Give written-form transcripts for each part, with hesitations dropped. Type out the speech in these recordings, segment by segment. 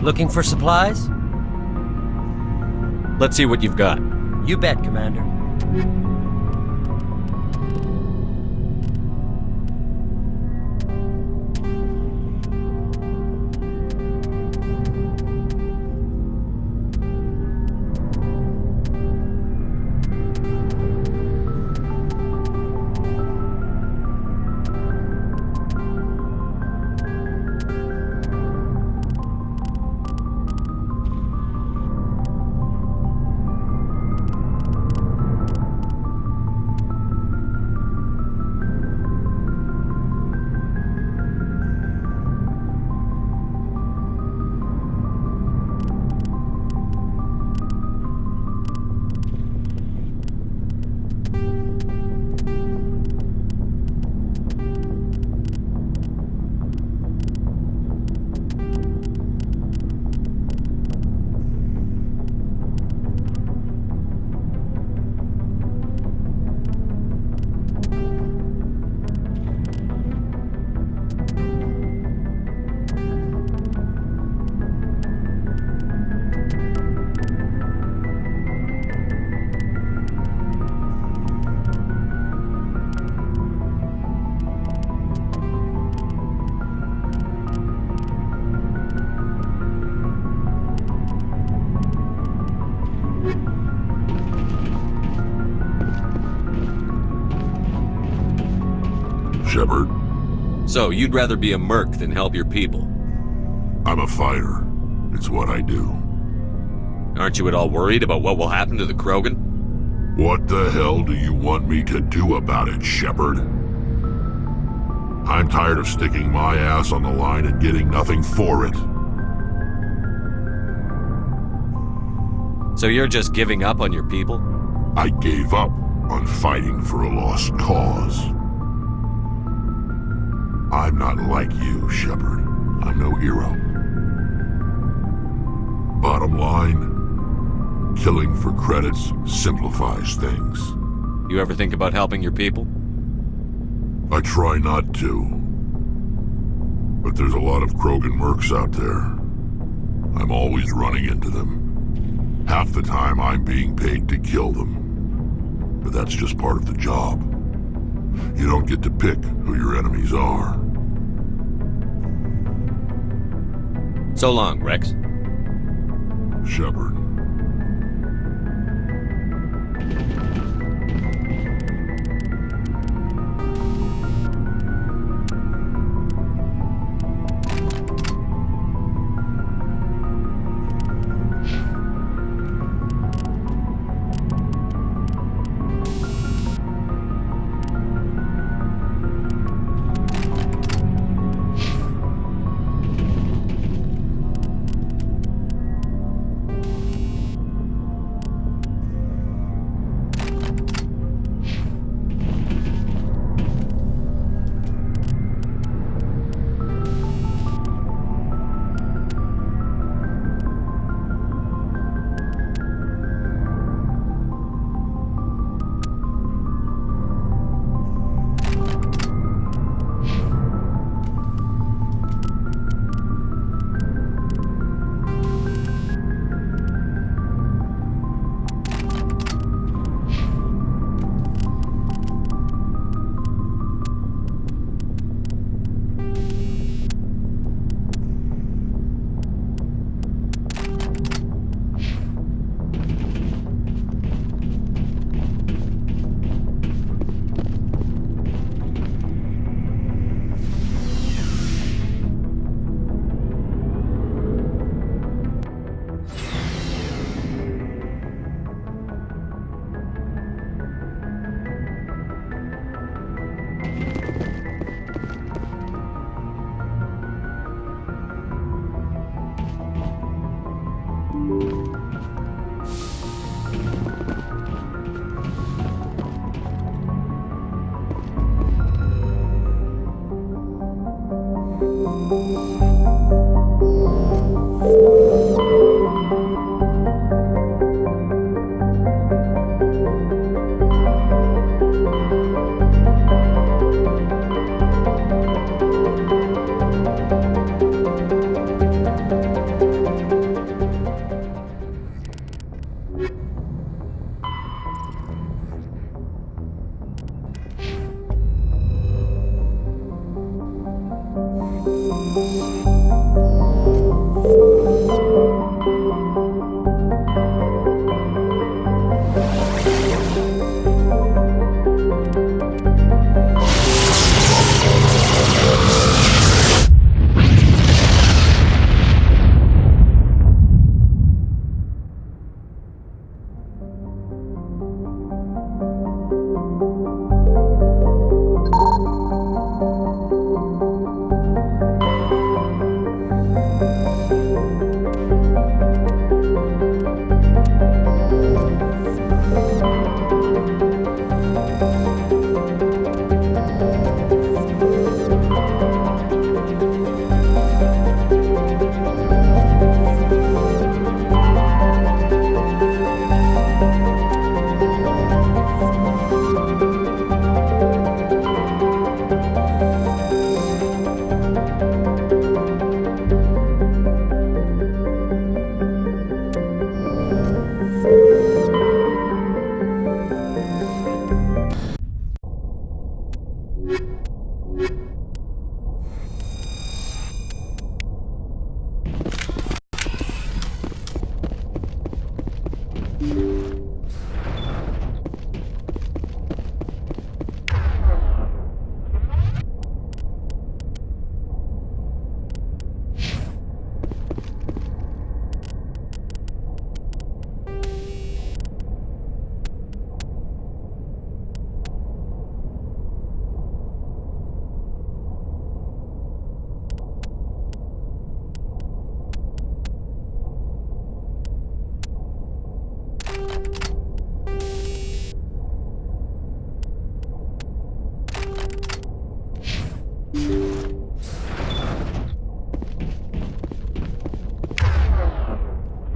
Looking for supplies? Let's see what you've got. You bet, Commander. Shepard. So, you'd rather be a merc than help your people? I'm a fighter. It's what I do. Aren't you at all worried about what will happen to the Krogan? What the hell do you want me to do about it, Shepard? I'm tired of sticking my ass on the line and getting nothing for it. So you're just giving up on your people? I gave up on fighting for a lost cause. I'm not like you, Shepard. I'm no hero. Bottom line, killing for credits simplifies things. You ever think about helping your people? I try not to. But there's a lot of Krogan mercs out there. I'm always running into them. Half the time I'm being paid to kill them. But that's just part of the job. You don't get to pick who your enemies are. So long, Rex. Shepard.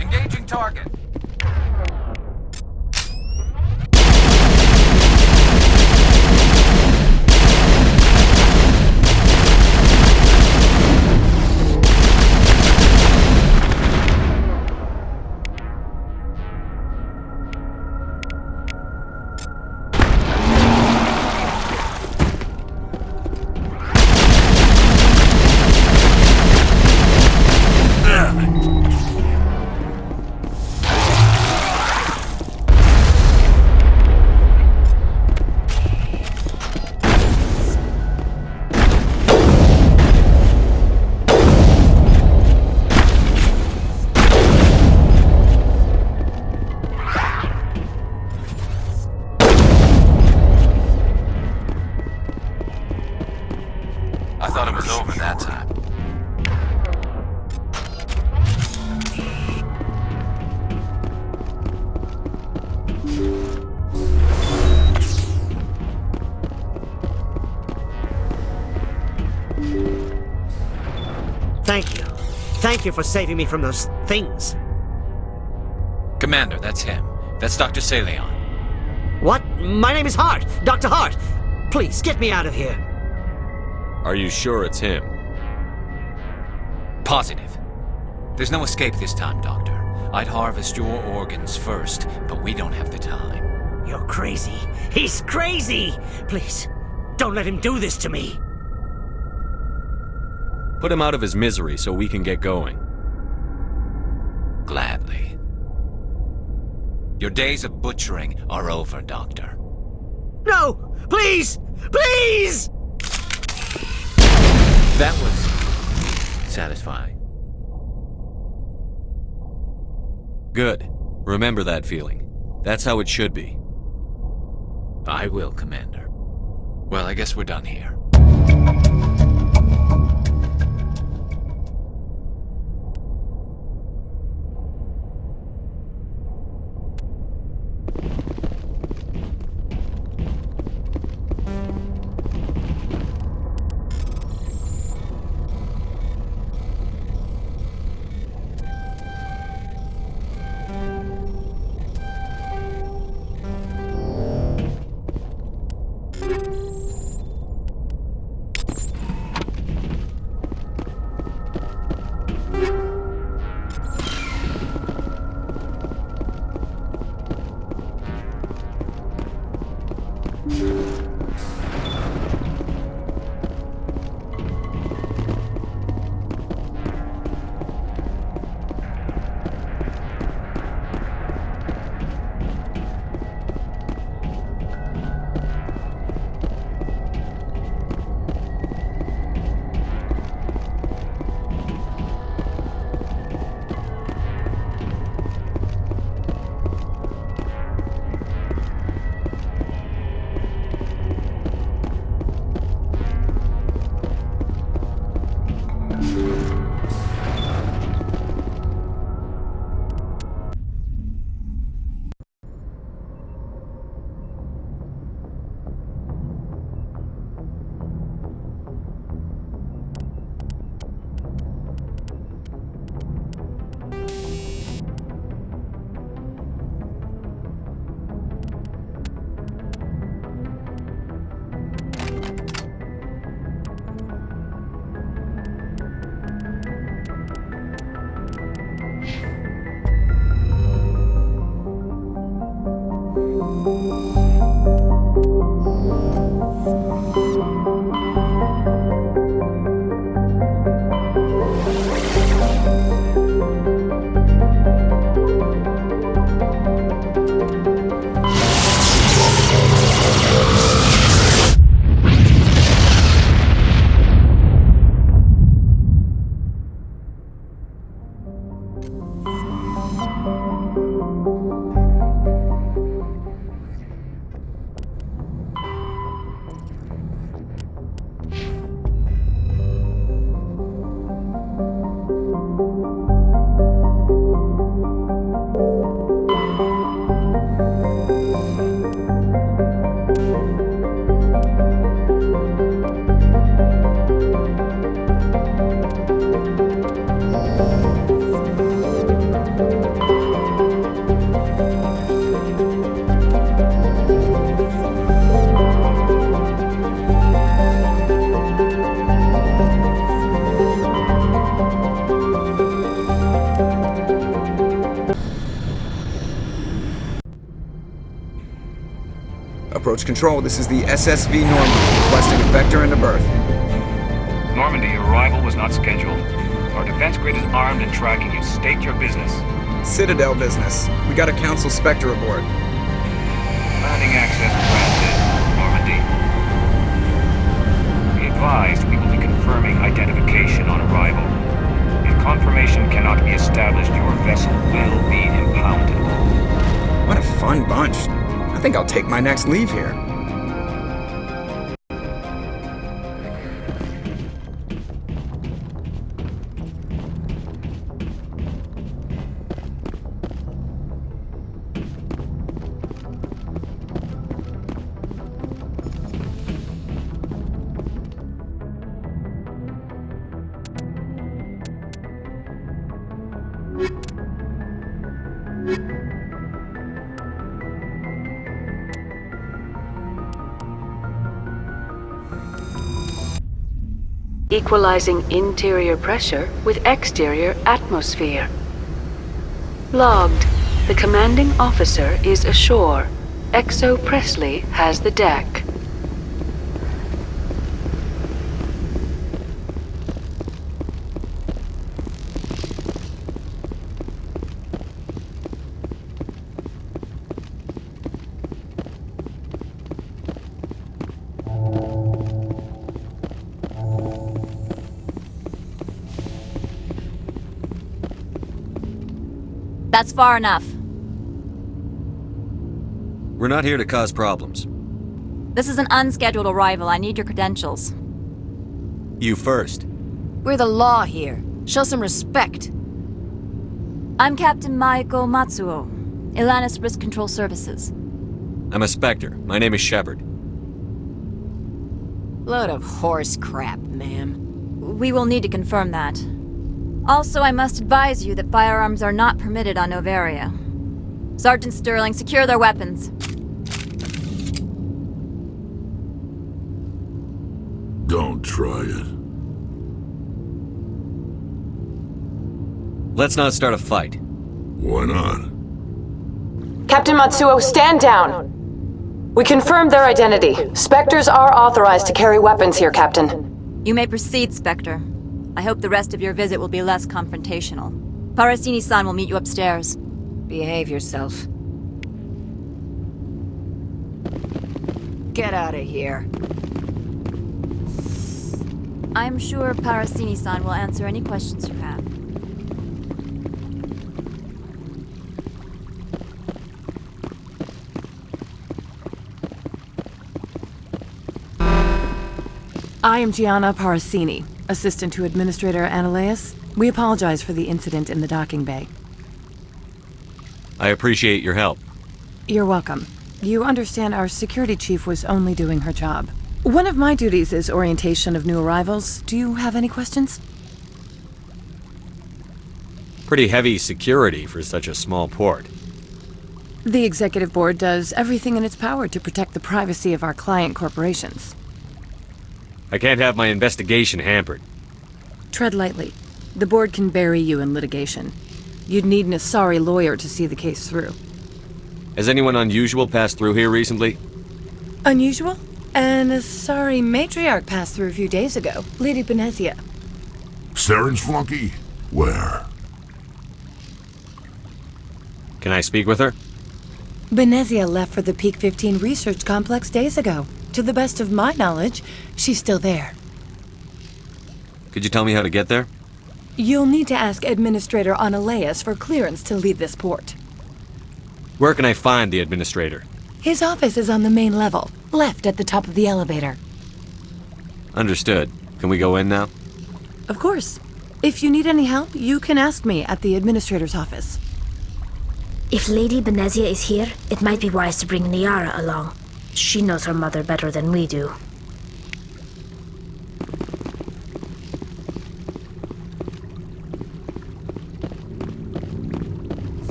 Engaging target. I thought it was over that time. Thank you. Thank you for saving me from those things. Commander, that's him. That's Dr. Saleon. What? My name is Hart. Dr. Hart. Please, get me out of here. Are you sure it's him? Positive. There's no escape this time, Doctor. I'd harvest your organs first, but we don't have the time. You're crazy. He's crazy! Please, don't let him do this to me. Put him out of his misery so we can get going. Gladly. Your days of butchering are over, Doctor. No! Please! Please! That was satisfying. Good. Remember that feeling. That's how it should be. I will, Commander. Well, I guess we're done here. approach control. This is the SSV Normandy, requesting a vector into berth. Normandy, your arrival was not scheduled. Our defense grid is armed and tracking you. State your business. Citadel business. We got a Council Spectre aboard. Landing access granted, Normandy. Be advised, we will be confirming identification on arrival. If confirmation cannot be established, your vessel will be impounded. What a fun bunch. I think I'll take my next leave here. Equalizing interior pressure with exterior atmosphere. Logged. The commanding officer is ashore. Exo Presley has the deck. That's far enough. We're not here to cause problems. This is an unscheduled arrival. I need your credentials. You first. We're the law here. Show some respect. I'm Captain Maiko Matsuo, Ilanis Risk Control Services. I'm a Spectre. My name is Shepard. Load of horse crap, ma'am. We will need to confirm that. Also, I must advise you that firearms are not permitted on Noveria. Sergeant Sterling, secure their weapons. Don't try it. Let's not start a fight. Why not? Captain Matsuo, stand down! We confirmed their identity. Spectres are authorized to carry weapons here, Captain. You may proceed, Spectre. I hope the rest of your visit will be less confrontational. Parasini-san will meet you upstairs. Behave yourself. Get out of here. I'm sure Parasini-san will answer any questions you have. I am Gianna Parasini, assistant to Administrator Ananias. We apologize for the incident in the docking bay. I appreciate your help. You're welcome. You understand our security chief was only doing her job. One of my duties is orientation of new arrivals. Do you have any questions? Pretty heavy security for such a small port. The executive board does everything in its power to protect the privacy of our client corporations. I can't have my investigation hampered. Tread lightly. The board can bury you in litigation. You'd need an Asari lawyer to see the case through. Has anyone unusual passed through here recently? Unusual? An Asari matriarch passed through a few days ago. Lady Benezia. Saren's flunky? Where? Can I speak with her? Benezia left for the Peak 15 research complex days ago. To the best of my knowledge, she's still there. Could you tell me how to get there? You'll need to ask Administrator Ananias for clearance to leave this port. Where can I find the administrator? His office is on the main level, left at the top of the elevator. Understood. Can we go in now? Of course. If you need any help, you can ask me at the Administrator's office. If Lady Benezia is here, it might be wise to bring Niara along. She knows her mother better than we do.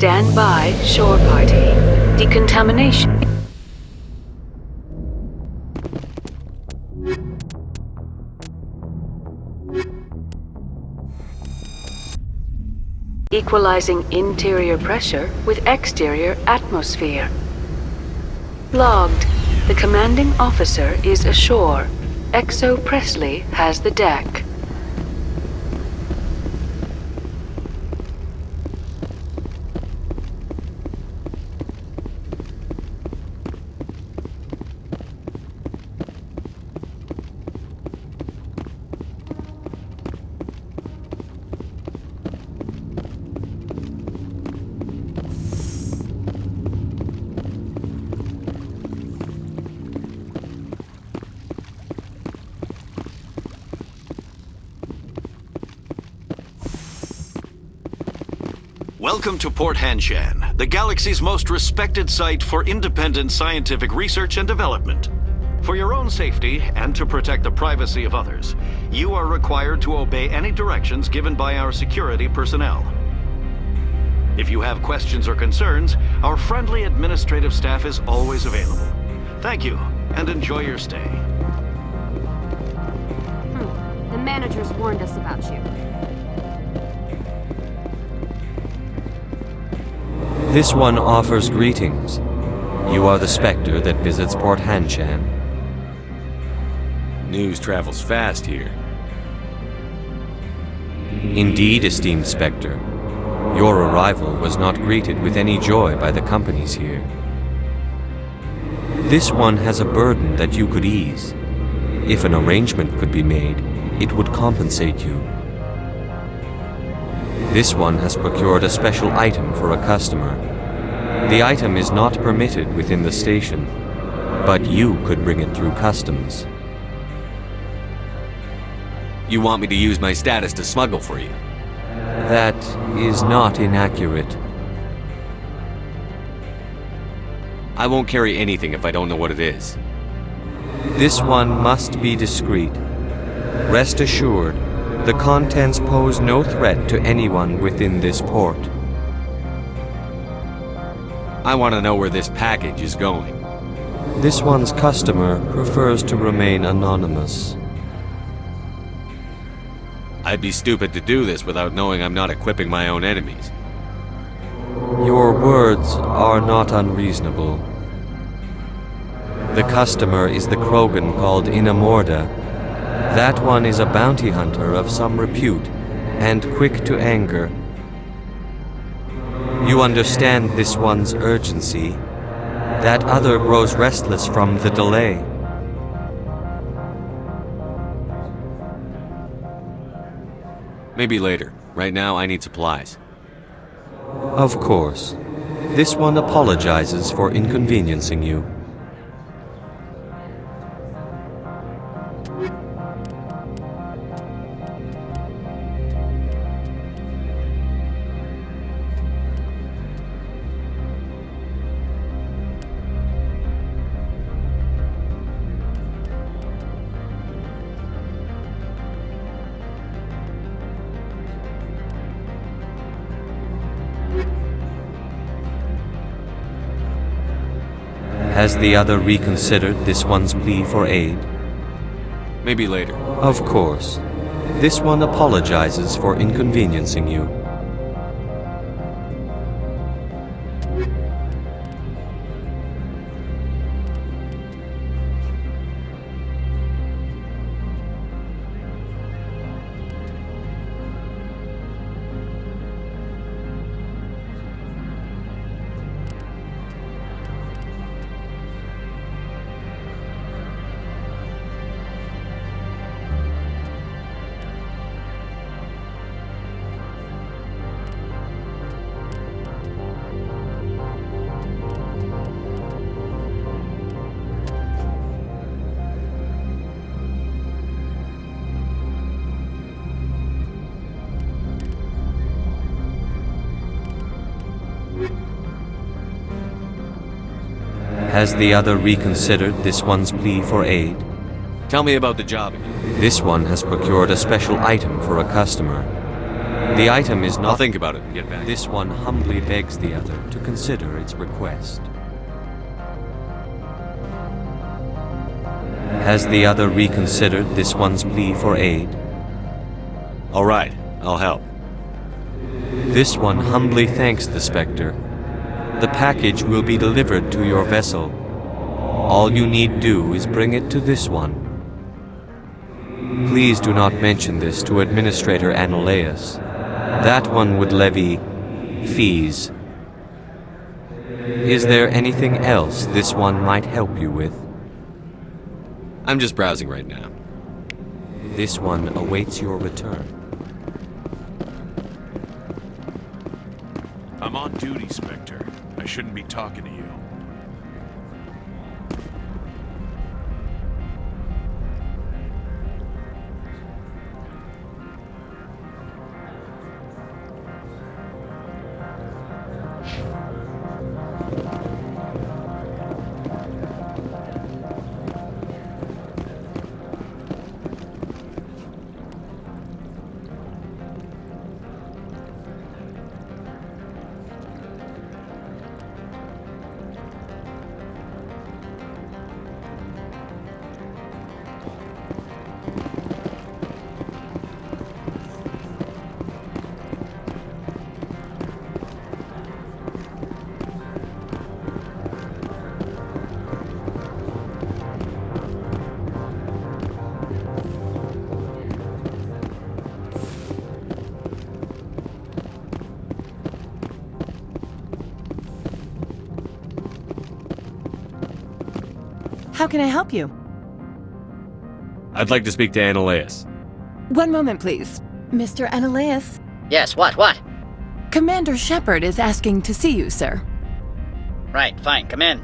Stand by, shore party. Decontamination. Equalizing interior pressure with exterior atmosphere. Logged. The commanding officer is ashore. XO Presley has the deck. Welcome to Port Hanshan, the galaxy's most respected site for independent scientific research and development. For your own safety and to protect the privacy of others, you are required to obey any directions given by our security personnel. If you have questions or concerns, our friendly administrative staff is always available. Thank you, and enjoy your stay. The managers warned us about you. This one offers greetings. You are the Spectre that visits Port Hanshan. News travels fast here. Indeed, esteemed Spectre. Your arrival was not greeted with any joy by the companies here. This one has a burden that you could ease. If an arrangement could be made, it would compensate you. This one has procured a special item for a customer. The item is not permitted within the station, but you could bring it through customs. You want me to use my status to smuggle for you? That is not inaccurate. I won't carry anything if I don't know what it is. This one must be discreet. Rest assured, the contents pose no threat to anyone within this port. I want to know where this package is going. This one's customer prefers to remain anonymous. I'd be stupid to do this without knowing I'm not equipping my own enemies. Your words are not unreasonable. The customer is the Krogan called Inamorda. That one is a bounty hunter of some repute, and quick to anger. You understand this one's urgency. That other grows restless from the delay. Maybe later. Right now, I need supplies. Of course. This one apologizes for inconveniencing you. Has the other reconsidered this one's plea for aid? Maybe later. Of course. This one apologizes for inconveniencing you. Has the other reconsidered this one's plea for aid? Tell me about the job. This one has procured a special item for a customer. The item is not... I'll think about it and get back. This one humbly begs the other to consider its request. Has the other reconsidered this one's plea for aid? All right, I'll help. This one humbly thanks the Spectre. The package will be delivered to your vessel. All you need do is bring it to this one. Please do not mention this to Administrator Analaeus. That one would levy fees. Is there anything else this one might help you with? I'm just browsing right now. This one awaits your return. I'm on duty, Spectre. I shouldn't be talking to you. How can I help you? I'd like to speak to Analaeus. One moment, please. Mr. Analaeus? Yes, what? Commander Shepard is asking to see you, sir. Right, fine, come in.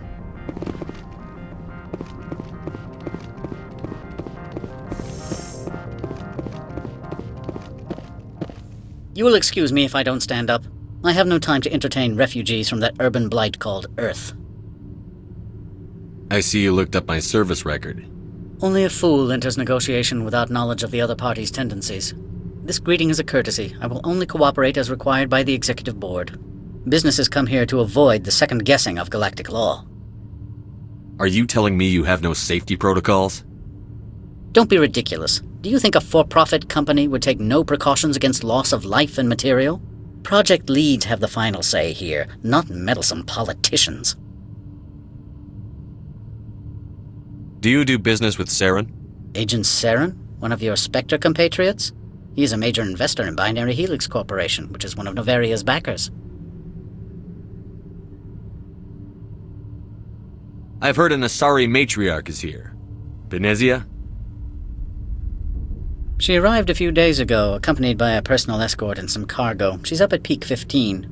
You will excuse me if I don't stand up. I have no time to entertain refugees from that urban blight called Earth. I see you looked up my service record. Only a fool enters negotiation without knowledge of the other party's tendencies. This greeting is a courtesy. I will only cooperate as required by the Executive Board. Businesses come here to avoid the second guessing of galactic law. Are you telling me you have no safety protocols? Don't be ridiculous. Do you think a for-profit company would take no precautions against loss of life and material? Project leads have the final say here, not meddlesome politicians. Do you do business with Saren? Agent Saren? One of your Spectre compatriots? He is a major investor in Binary Helix Corporation, which is one of Noveria's backers. I've heard an Asari matriarch is here. Benezia? She arrived a few days ago, accompanied by a personal escort and some cargo. She's up at Peak 15.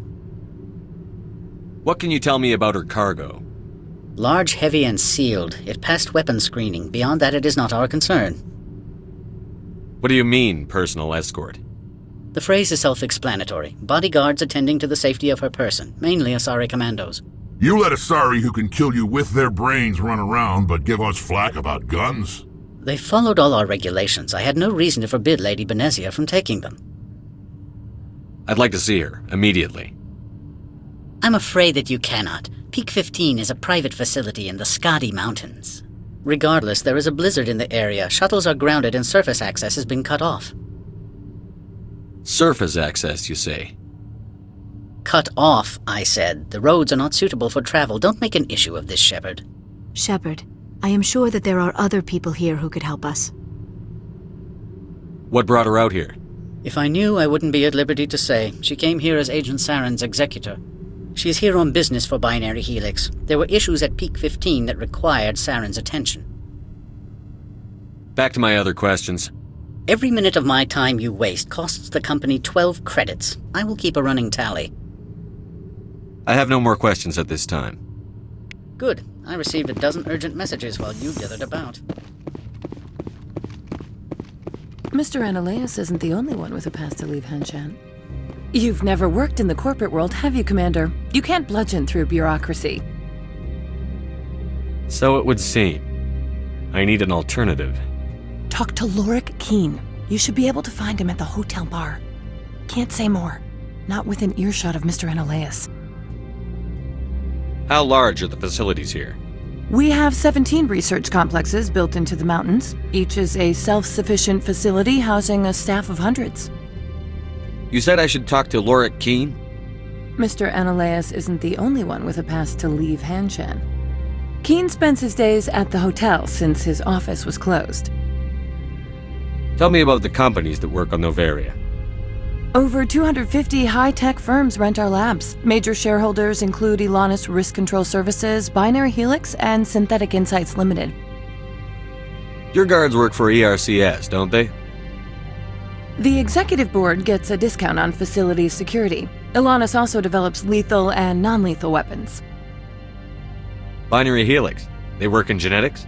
What can you tell me about her cargo? Large, heavy, and sealed. It passed weapons screening. Beyond that, it is not our concern. What do you mean, personal escort? The phrase is self-explanatory. Bodyguards attending to the safety of her person, mainly Asari commandos. You let Asari who can kill you with their brains run around, but give us flack about guns? They followed all our regulations. I had no reason to forbid Lady Benezia from taking them. I'd like to see her, immediately. I'm afraid that you cannot. Peak 15 is a private facility in the Skadi Mountains. Regardless, there is a blizzard in the area. Shuttles are grounded and surface access has been cut off. Surface access, you say? Cut off, I said. The roads are not suitable for travel. Don't make an issue of this, Shepard. Shepard, I am sure that there are other people here who could help us. What brought her out here? If I knew, I wouldn't be at liberty to say. She came here as Agent Saren's executor. She is here on business for Binary Helix. There were issues at Peak 15 that required Saren's attention. Back to my other questions. Every minute of my time you waste costs the company 12 credits. I will keep a running tally. I have no more questions at this time. Good. I received a dozen urgent messages while you dithered about. Mr. Analaeus isn't the only one with a pass to leave Hanshan. You've never worked in the corporate world, have you, Commander? You can't bludgeon through bureaucracy. So it would seem. I need an alternative. Talk to Lorik Keen. You should be able to find him at the hotel bar. Can't say more. Not within earshot of Mr. Analaeus. How large are the facilities here? We have 17 research complexes built into the mountains. Each is a self-sufficient facility housing a staff of hundreds. You said I should talk to Lorik Keen? Mr. Analaeus isn't the only one with a pass to leave Hanshan. Keen spends his days at the hotel since his office was closed. Tell me about the companies that work on Noveria. Over 250 high-tech firms rent our labs. Major shareholders include Elanis Risk Control Services, Binary Helix, and Synthetic Insights Limited. Your guards work for ERCS, don't they? The executive board gets a discount on facility security. Elanis also develops lethal and non-lethal weapons. Binary Helix. They work in genetics?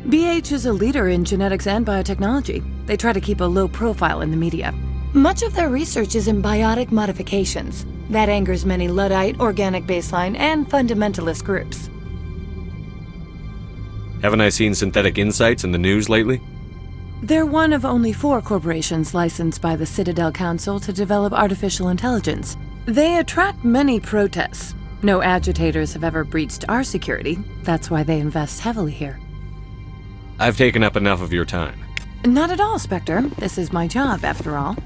BH is a leader in genetics and biotechnology. They try to keep a low profile in the media. Much of their research is in biotic modifications. That angers many Luddite, organic baseline, and fundamentalist groups. Haven't I seen Synthetic Insights in the news lately? They're one of only 4 corporations licensed by the Citadel Council to develop artificial intelligence. They attract many protests. No agitators have ever breached our security. That's why they invest heavily here. I've taken up enough of your time. Not at all, Spectre. This is my job, after all.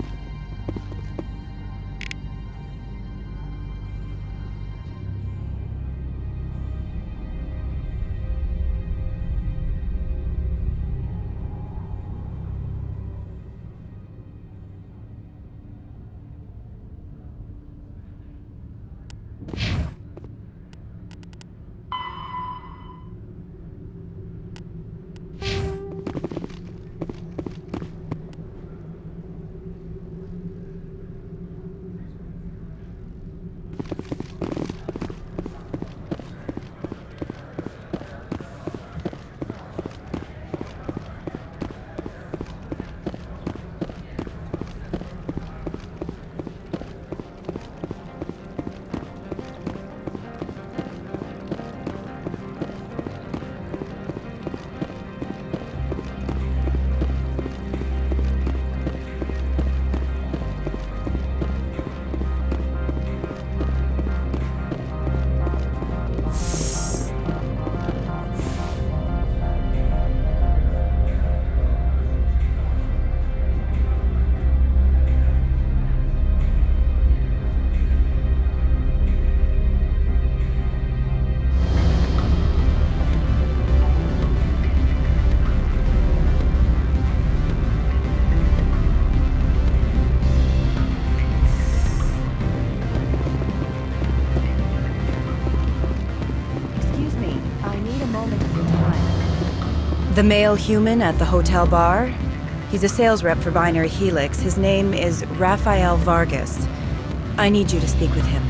The male human at the hotel bar? He's a sales rep for Binary Helix. His name is Rafael Vargas. I need you to speak with him.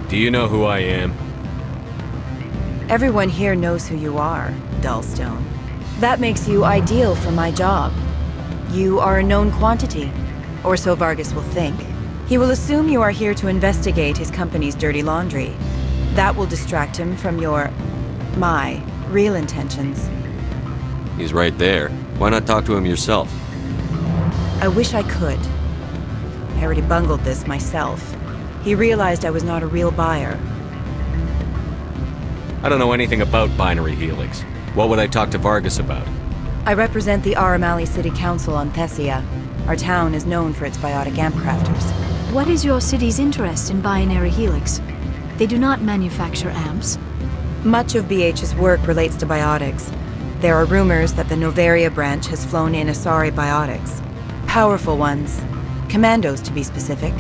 Do you know who I am? Everyone here knows who you are, Dullstone. That makes you ideal for my job. You are a known quantity, or so Vargas will think. He will assume you are here to investigate his company's dirty laundry. That will distract him from my real intentions. He's right there. Why not talk to him yourself? I wish I could. I already bungled this myself. He realized I was not a real buyer. I don't know anything about Binary Helix. What would I talk to Vargas about? I represent the Aramali City Council on Thessia. Our town is known for its biotic amp crafters. What is your city's interest in Binary Helix? They do not manufacture amps. Much of BH's work relates to biotics. There are rumors that the Noveria branch has flown in Asari biotics. Powerful ones. Commandos, to be specific.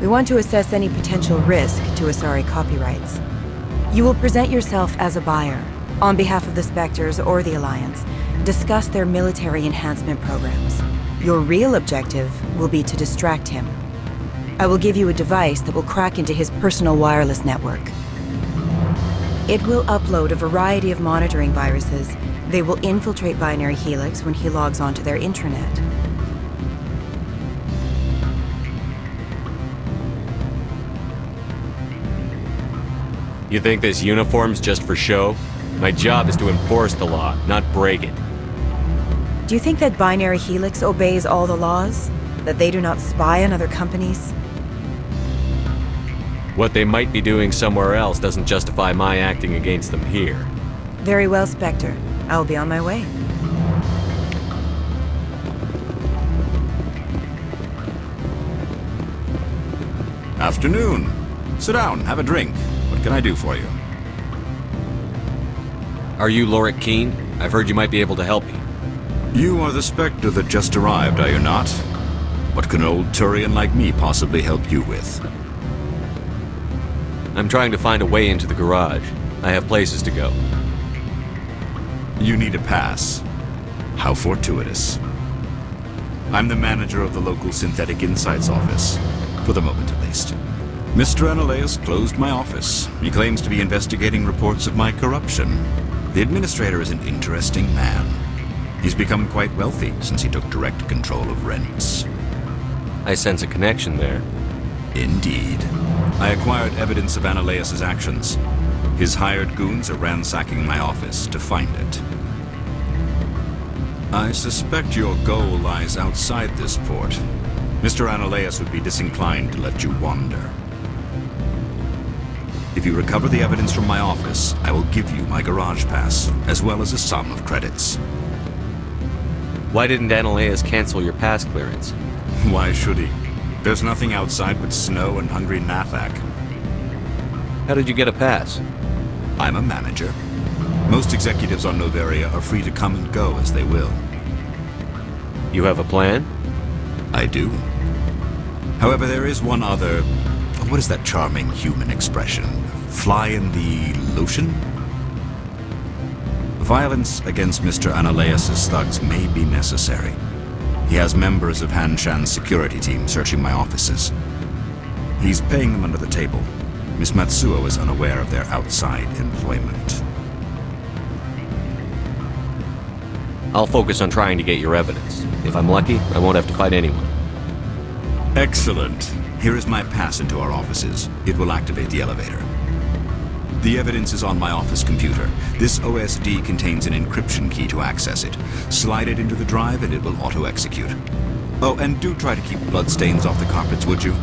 We want to assess any potential risk to Asari copyrights. You will present yourself as a buyer, on behalf of the Spectres or the Alliance. Discuss their military enhancement programs. Your real objective will be to distract him. I will give you a device that will crack into his personal wireless network. It will upload a variety of monitoring viruses. They will infiltrate Binary Helix when he logs onto their intranet. You think this uniform's just for show? My job is to enforce the law, not break it. Do you think that Binary Helix obeys all the laws? That they do not spy on other companies? What they might be doing somewhere else doesn't justify my acting against them here. Very well, Spectre. I will be on my way. Afternoon. Sit down, have a drink. What can I do for you? Are you Lorik Keene? I've heard you might be able to help me. You are the Spectre that just arrived, are you not? What can an old Turian like me possibly help you with? I'm trying to find a way into the garage. I have places to go. You need a pass. How fortuitous. I'm the manager of the local Synthetic Insights office. For the moment, at least. Mr. Analeus closed my office. He claims to be investigating reports of my corruption. The administrator is an interesting man. He's become quite wealthy since he took direct control of rents. I sense a connection there. Indeed. I acquired evidence of Analeus' actions. His hired goons are ransacking my office to find it. I suspect your goal lies outside this port. Mr. Analeus would be disinclined to let you wander. If you recover the evidence from my office, I will give you my garage pass, as well as a sum of credits. Why didn't Analeus cancel your pass clearance? Why should he? There's nothing outside but snow and hungry Nathak. How did you get a pass? I'm a manager. Most executives on Noveria are free to come and go as they will. You have a plan? I do. However, there is one other... What is that charming human expression? Fly in the lotion? Violence against Mr. Analeus' thugs may be necessary. He has members of Han Shan's security team searching my offices. He's paying them under the table. Miss Matsuo is unaware of their outside employment. I'll focus on trying to get your evidence. If I'm lucky, I won't have to fight anyone. Excellent. Here is my pass into our offices. It will activate the elevator. The evidence is on my office computer. This OSD contains an encryption key to access it. Slide it into the drive and it will auto-execute. Oh, and do try to keep bloodstains off the carpets, would you?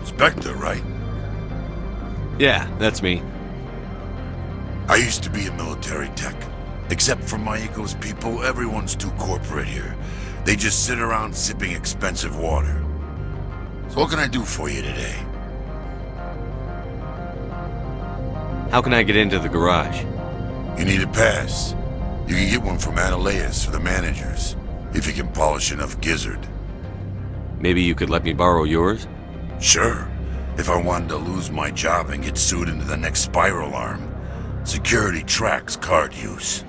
Spectre, right? Yeah, that's me. I used to be a military tech. Except for Maiko's people, everyone's too corporate here. They just sit around sipping expensive water. So what can I do for you today? How can I get into the garage? You need a pass. You can get one from Analeus or the managers, if you can polish enough gizzard. Maybe you could let me borrow yours? Sure. If I wanted to lose my job and get sued into the next spiral arm. Security tracks card use.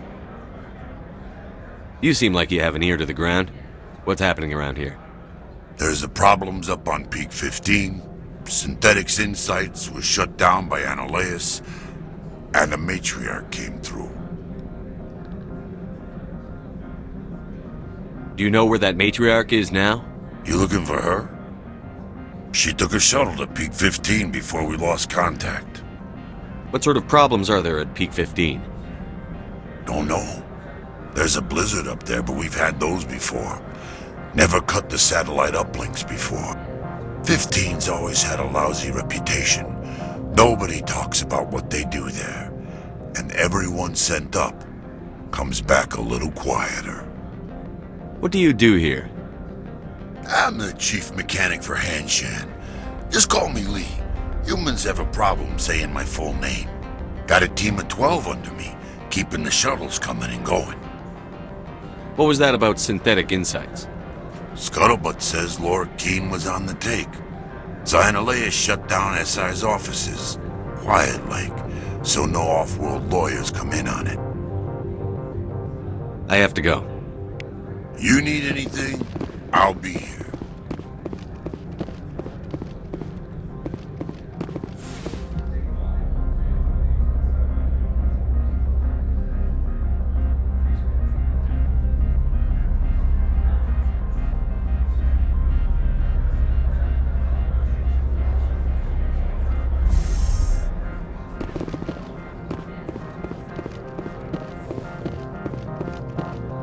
You seem like you have an ear to the ground. What's happening around here? There's the problems up on Peak 15. Synthetics Insights was shut down by Annihilus, and the Matriarch came through. Do you know where that Matriarch is now? You looking for her? She took a shuttle to Peak 15 before we lost contact. What sort of problems are there at Peak 15? Don't know. There's a blizzard up there, but we've had those before. Never cut the satellite uplinks before. 15's always had a lousy reputation. Nobody talks about what they do there. And everyone sent up comes back a little quieter. What do you do here? I'm the chief mechanic for Hanshan. Just call me Lee. Humans have a problem saying my full name. Got a team of 12 under me, keeping the shuttles coming and going. What was that about Synthetic Insights? Scuttlebutt says Laura Keene was on the take. So Annihilus shut down SI's offices, quiet-like, so no off-world lawyers come in on it. I have to go. You need anything, I'll be here.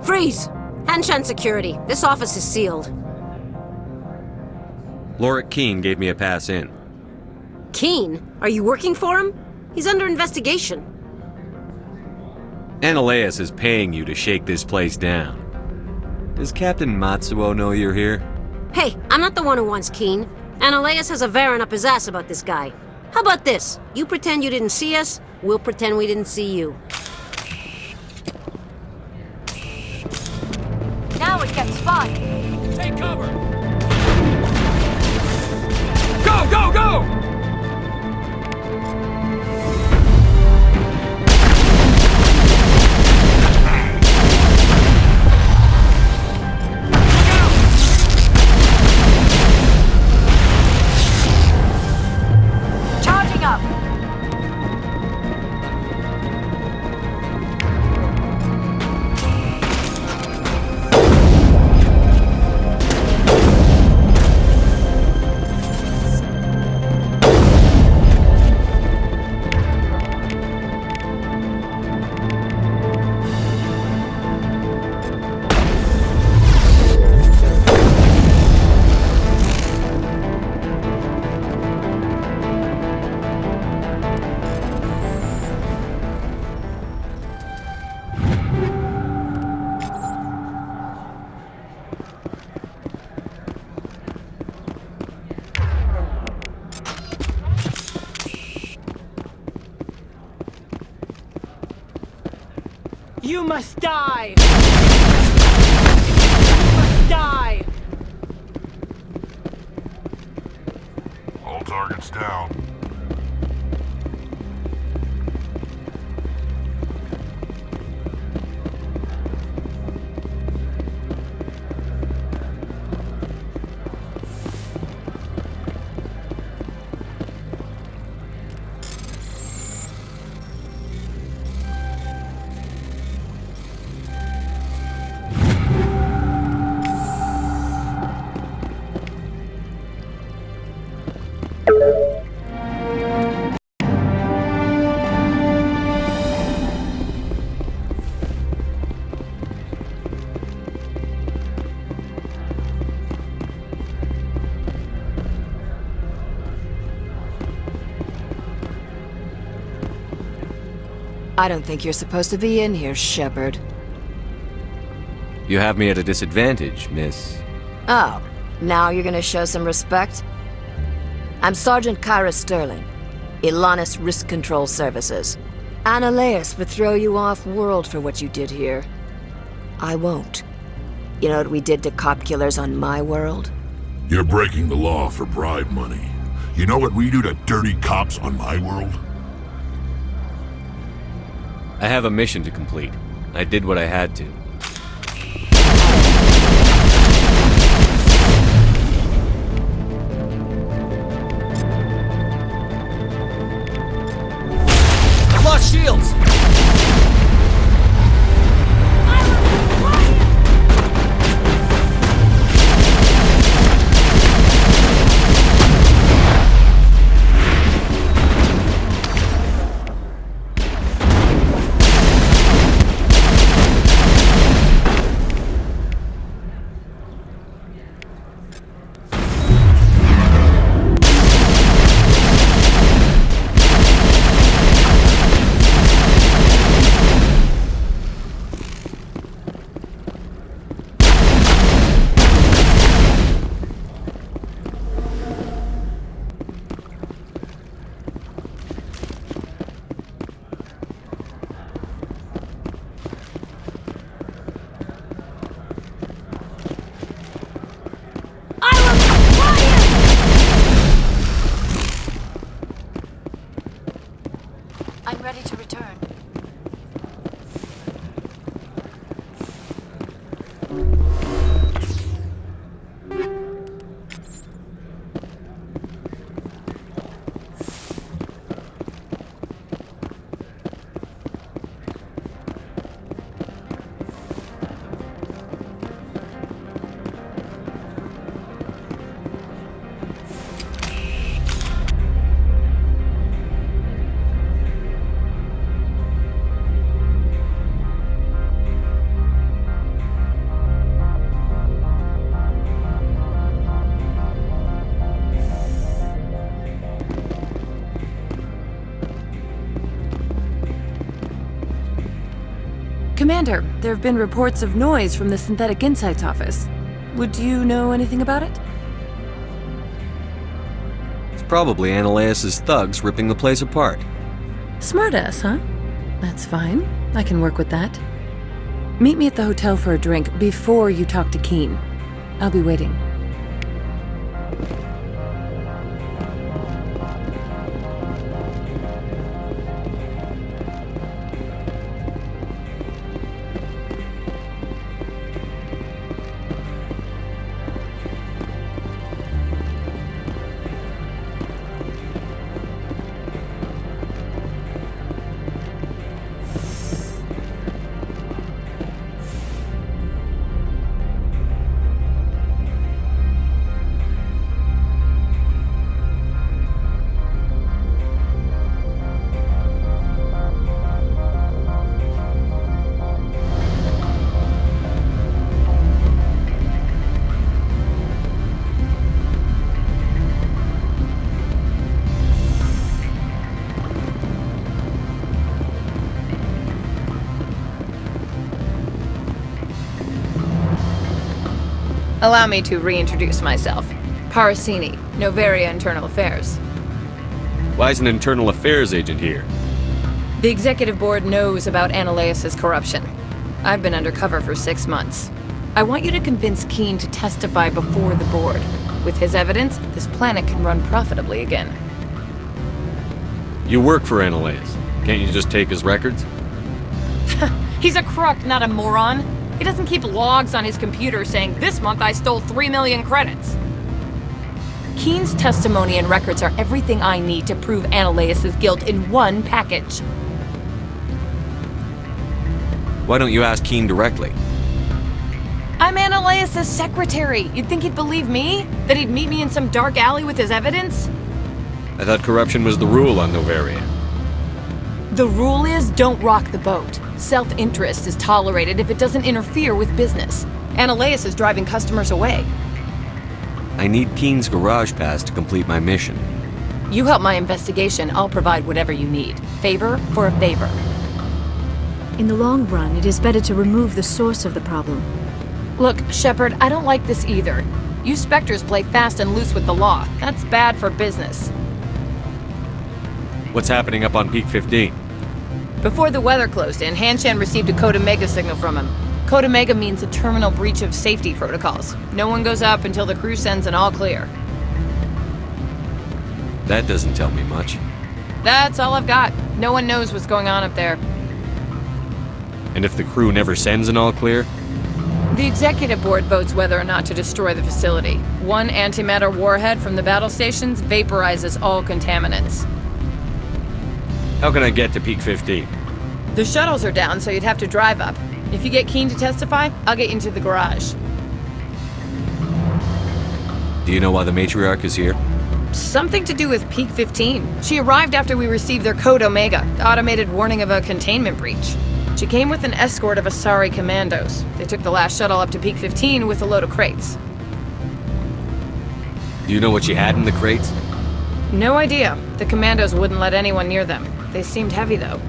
Freeze! Hanshan security. This office is sealed. Lorik Keene gave me a pass in. Keene? Are you working for him? He's under investigation. Annihilus is paying you to shake this place down. Does Captain Matsuo know you're here? Hey, I'm not the one who wants Keene. Annihilus has a Varen up his ass about this guy. How about this? You pretend you didn't see us, we'll pretend we didn't see you. Now it gets fun. Take cover! Go, go, go! Charging up. You must die! You must die! All targets down. I don't think you're supposed to be in here, Shepard. You have me at a disadvantage, miss. Oh, now you're gonna show some respect? I'm Sergeant Kyra Sterling, Ilanis Risk Control Services. Annihilus would throw you off-world for what you did here. I won't. You know what we did to cop killers on my world? You're breaking the law for bribe money. You know what we do to dirty cops on my world? I have a mission to complete. I did what I had to. Commander, there have been reports of noise from the Synthetic Insights office. Would you know anything about it? It's probably Ananias' thugs ripping the place apart. Smartass, huh? That's fine. I can work with that. Meet me at the hotel for a drink before you talk to Keen. I'll be waiting. Allow me to reintroduce myself. Parasini, Noveria Internal Affairs. Why is an internal affairs agent here? The executive board knows about Ananias' corruption. I've been undercover for 6 months. I want you to convince Keen to testify before the board. With his evidence, this planet can run profitably again. You work for Ananias. Can't you just take his records? He's a crook, not a moron. He doesn't keep logs on his computer saying, "This month I stole 3 million credits." Keen's testimony and records are everything I need to prove Ananias' guilt in one package. Why don't you ask Keen directly? I'm Ananias' secretary. You'd think he'd believe me? That he'd meet me in some dark alley with his evidence? I thought corruption was the rule on Noveria. The rule is, don't rock the boat. Self-interest is tolerated if it doesn't interfere with business. Ananias is driving customers away. I need Keen's garage pass to complete my mission. You help my investigation, I'll provide whatever you need. Favor for a favor. In the long run, it is better to remove the source of the problem. Look, Shepard, I don't like this either. You Spectres play fast and loose with the law. That's bad for business. What's happening up on Peak 15? Before the weather closed in, Hanshan received a Code Omega signal from him. Code Omega means a terminal breach of safety protocols. No one goes up until the crew sends an all clear. That doesn't tell me much. That's all I've got. No one knows what's going on up there. And if the crew never sends an all clear? The executive board votes whether or not to destroy the facility. One antimatter warhead from the battle stations vaporizes all contaminants. How can I get to Peak 15? The shuttles are down, so you'd have to drive up. If you get Keen to testify, I'll get you into the garage. Do you know why the matriarch is here? Something to do with Peak 15. She arrived after we received their Code Omega, the automated warning of a containment breach. She came with an escort of Asari commandos. They took the last shuttle up to Peak 15 with a load of crates. Do you know what she had in the crates? No idea. The commandos wouldn't let anyone near them. They seemed heavy, though.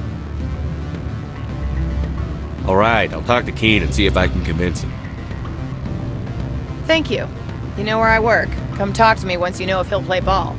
All right, I'll talk to Keen and see if I can convince him. Thank you. You know where I work. Come talk to me once you know if he'll play ball.